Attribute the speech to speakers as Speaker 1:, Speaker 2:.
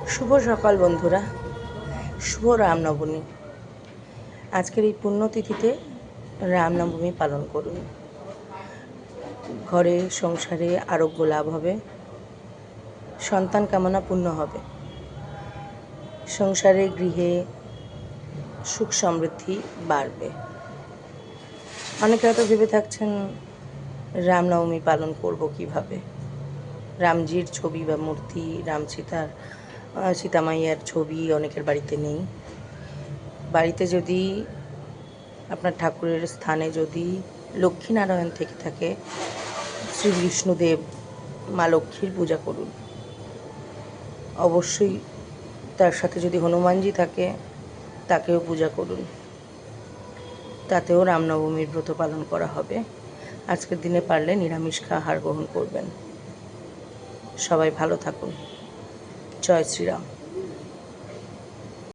Speaker 1: শুভ সকাল বন্ধুরা, শুভ রামনবমী। আজকের এই পুণ্যতিথিতে রামনবমী পালন করুন। ঘরে সংসারে আরোগ্য লাভ হবে, সন্তান কামনা পূর্ণ হবে, সংসারে গৃহে সুখ সমৃদ্ধি বাড়বে। অনেকে হয়তো ভেবে থাকছেন রামনবমী পালন করব কিভাবে। রামজির ছবি বা মূর্তি, সীতামাইয়ার ছবি অনেকের বাড়িতে নেই। বাড়িতে যদি আপনার ঠাকুরের স্থানে যদি লক্ষ্মীনারায়ণ থেকে থাকে, শ্রী বিষ্ণুদেব, মা লক্ষ্মীর পূজা করুন। অবশ্যই তার সাথে যদি হনুমানজি থাকে, তাকেও পূজা করুন। তাতেও রামনবমীর ব্রত পালন করা হবে। আজকের দিনে পারলে নিরামিষ আহার গ্রহণ করবেন। সবাই ভালো থাকুন। জয় শ্রীরাম।